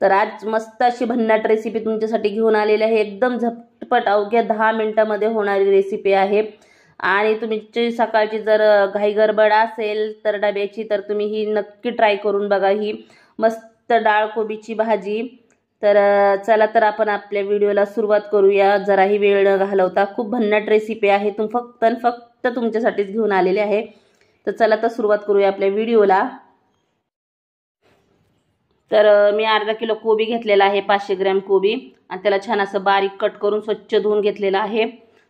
तर आज मस्त अशी भन्नाट रेसिपी तुमच्यासाठी घेऊन आलेली आहे। एकदम झटपट अवघ्या 10 मिनिटांमध्ये होणारी रेसिपी आहे। आणि तुमची सकाळची जर घाई गडबड असेल तर डब्याची, तर तुम्ही ही नक्की ट्राय करून बघा, ही मस्त डाळ कोबीची भाजी। तर चला तर आपण आपल्या व्हिडिओला सुरुवात करूया, जराही वेळ न घालवता। खूप भन्नाट रेसिपी आहे, फक्त तुमच्यासाठीच घेऊन आलेली आहे। तर चला तर सुरुवात करूया आपल्या व्हिडिओला। तर मी अर्धा किलो कोबी घेतलेला आहे, 500 ग्रॅम कोबी, आणि त्याला छान असं बारीक कट करून स्वच्छ धुवून घेतलेला आहे।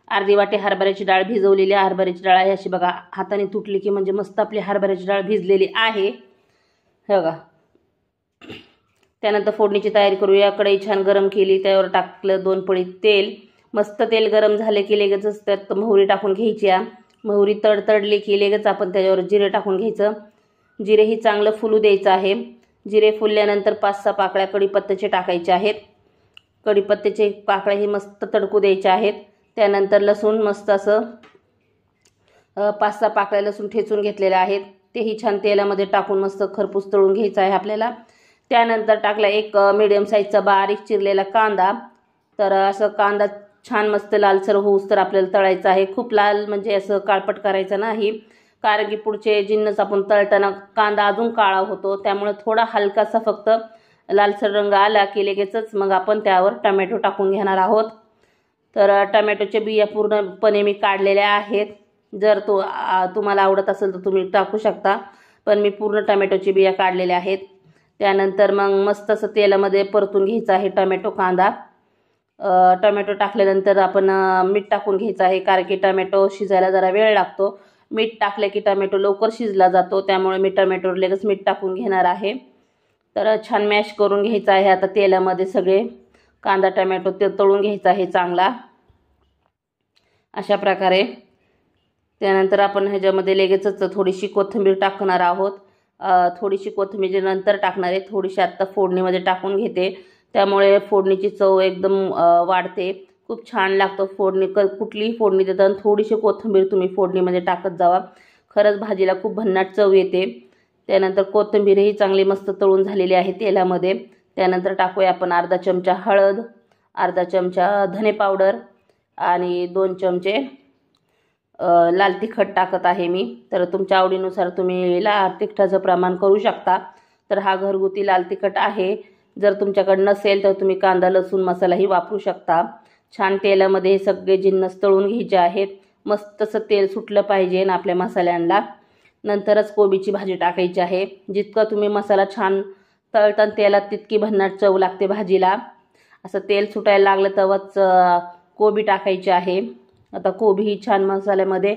अर्धी वाटी हरभऱ्याची डाळ भिजवलेली आहे। हरभऱ्याची डाळ आहे अशी बघा, हाताने तुटली की म्हणजे मस्त आपली हरभऱ्याची डाळ भिजलेली आहे, हे बघा। त्यानंतर फोडणीची तयारी करूया। कढई छान गरम केली, त्यावर टाकलं 2 पळी तेल। मस्त तेल गरम झाले की लगेचच त्यात मोहरी टाकून घ्यायची। मोहरी तडतडली की लगेच आपण त्याच्यावर जिरे टाकून घ्यायचं। जिरे ही चांगलं फुलू द्यायचं आहे। जिरे फुलल्यानंतर 5-6 पाकळ्या कढीपत्त्याचे टाकायचे आहेत। कढीपत्त्याचे पाकळ्या ही मस्त तडकू द्यायच्या आहेत। त्यानंतर लसूण मस्त असं 5-6 पाकळ्या लसूण ठेचून घेतलेल्या आहेत, तेही छान तेलामध्ये टाकून मस्त खरपूस तळून घ्यायचं आहे आपल्याला। त्यानंतर टाकला एक मीडियम साईजचा बारीक चिरलेला कांदा। तर असं कांदा छान मस्त लालसर होऊस तर आपल्याला तळायचा आहे। खूप लाल म्हणजे असं काळपट करायचं नाही, कारण की पुढचे जिन्नस आपण तळताना कांदा अजून काळा होतो, त्यामुळे थोडा हलकासा फक्त लालसर रंग आला की लगेचच मग आपण त्यावर टोमॅटो टाकून घेणार आहोत। तर टोमॅटोच्या बिया पूर्णपणे मी काढलेल्या आहेत। जर तुम्हाला आवडत असेल तर तुम्ही टाकू शकता, पण मी पूर्ण टोमॅटोची बिया काढलेल्या आहेत। त्यानंतर मग मस्त असं तेलामध्ये परतून घ्यायचं आहे टोमॅटो कांदा। टोमॅटो टाकल्यानंतर आपण मीठ टाकून घ्यायचं आहे, कारण की टोमॅटो शिजायला जरा वेळ लागतो। मीठ टाकले की टोमॅटो लवकर शिजला जातो, त्यामुळे मी टोमॅटोवर लगेच मीठ टाकून घेणार आहे। तर छान मॅश करून घ्यायचं आहे आता तेलामध्ये सगळे कांदा टोमॅटो ते तळून घ्यायचा आहे चांगला अशा प्रकारे। त्यानंतर आपण ह्याच्यामध्ये लगेचच थोडीशी कोथिंबीर टाकणार आहोत। थोडीशी कोथिंबीर नंतर टाकणार आहे, थोडीशी आत्ता फोडणीमध्ये टाकून घेते, त्यामुळे फोडणीची चव एकदम वाढते, खूप छान लागतं। फोडणी कुठलीही फोडणी देताना थोडीशी कोथिंबीर तुम्ही फोडणीमध्ये टाकत जावा, खरंच भाजीला खूप भन्नाट चव येते। त्यानंतर कोथिंबीरही चांगली मस्त तळून झालेली आहे तेलामध्ये। त्यानंतर टाकूया आपण अर्धा चमचा हळद, अर्धा चमचा धने पावडर आणि 2 चमचे लाल तिखट टाकत आहे मी। तर तुमच्या आवडीनुसार तुम्ही लाल तिखटाचं प्रमाण करू शकता। तर हा घरगुती लाल तिखट आहे, जर तुमच्याकडे नसेल तर तुम्ही कांदा लसूण मसालाही वापरू शकता। छान तेलामध्ये हे सगळे जिन्नस तळून घ्यायचे आहेत, मस्त असं तेल सुटलं पाहिजे ना आपल्या मसाल्यांना। नंतरच कोबीची भाजी टाकायची आहे। जितका तुम्ही मसाला छान तळताना तेलात तितकी भन्नाट चव लागते भाजीला। असं तेल सुटायला लागलं तेव्हाच कोबी टाकायची आहे। आता कोबी ही छान मसाल्यामध्ये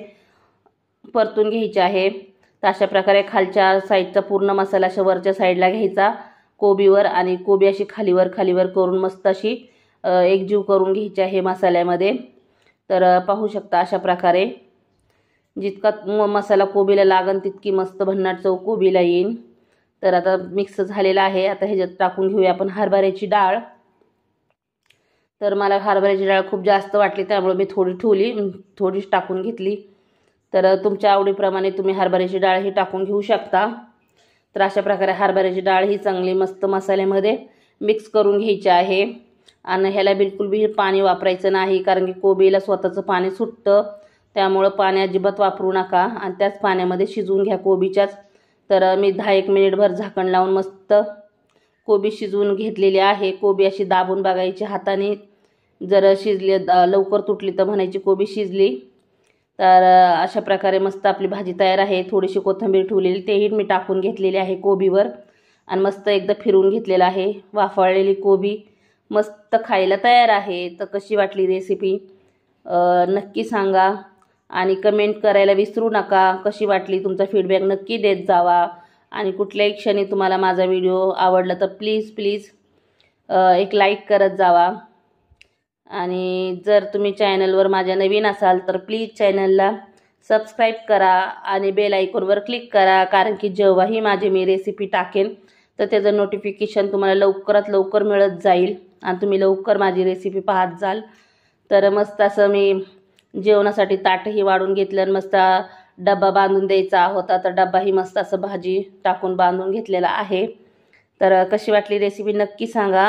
परतून घ्यायची आहे। तर अशा प्रकारे खालच्या साईडचा पूर्ण मसाला अशा वरच्या साईडला घ्यायचा कोबीवर, आणि कोबी अशी खालीवर करून मस्त अशी एकजीव करून घ्यायची आहे मसाल्यामध्ये। तर पाहू शकता अशा प्रकारे जितका मसाला कोबीला लागन तितकी मस्त भन्नाट चव कोबीला येईल। तर आता मिक्स झालेला आहे। आता ह्याच्यात टाकून घेऊया आपण हरभऱ्याची डाळ। तर मला हरभऱ्याची डाळ खूप जास्त वाटली, त्यामुळे मी थोडीच टाकून घेतली। तर तुमच्या आवडीप्रमाणे तुम्ही हरभऱ्याची डाळ ही टाकून घेऊ शकता। तर अशा प्रकारे हरभऱ्याची डाळ ही चांगली मस्त मसाल्यामध्ये मिक्स करून घ्यायची आहे। आणि ह्याला बिलकुल बी पाणी वापरायचं नाही, कारण की कोबीला स्वतःचं पाणी सुटतं, त्यामुळे पाणी अजिबात वापरू नका आणि त्याच पाण्यामध्ये शिजवून घ्या कोबीच्याच। तर मी 10-1 मिनिटभर झाकण लावून मस्त कोबी शिजवून घेतलेली आहे। कोबी अशी दाबून बघायची हाताने, जर शिजली लवकर तुटली तर म्हणायची कोबी शिजली। तर अशा प्रकारे मस्त आपली भाजी तयार आहे। थोडीशी कोथिंबीर ठेवलेली तेही मी टाकून घेतलेली आहे कोबीवर, आणि मस्त एकदा फिरवून घेतलेला आहे। वाफळलेली कोबी मस्त खायला तयार आहे। तर कशी वाटली रेसिपी नक्की सांगा, आणि कमेंट करायला विसरू नका। कशी वाटली तुमचा फीडबॅक नक्की देत जावा, आणि कुठल्याही क्षणी तुम्हाला माझा व्हिडिओ आवडला तर प्लीज एक लाईक करत जावा। आणि जर तुम्ही चॅनलवर माझ्या नवीन असाल तर प्लीज चॅनलला सबस्क्राईब करा आणि बेल आयकॉनवर क्लिक करा, कारण की जेव्हाही मी रेसिपी टाकेन तर त्याचं नोटिफिकेशन तुम्हाला लवकरात लवकर मिळत जाईल आणि तुम्ही लवकर माझी रेसिपी पाहत जाल। तर मस्त असं मी जेवणासाठी ताटही वाढून घेतलं आणि मस्त डब्बा बांधून द्यायचा होता, तर डब्बाही मस्त असं भाजी टाकून बांधून घेतलेला आहे। तर कशी वाटली रेसिपी नक्की सांगा.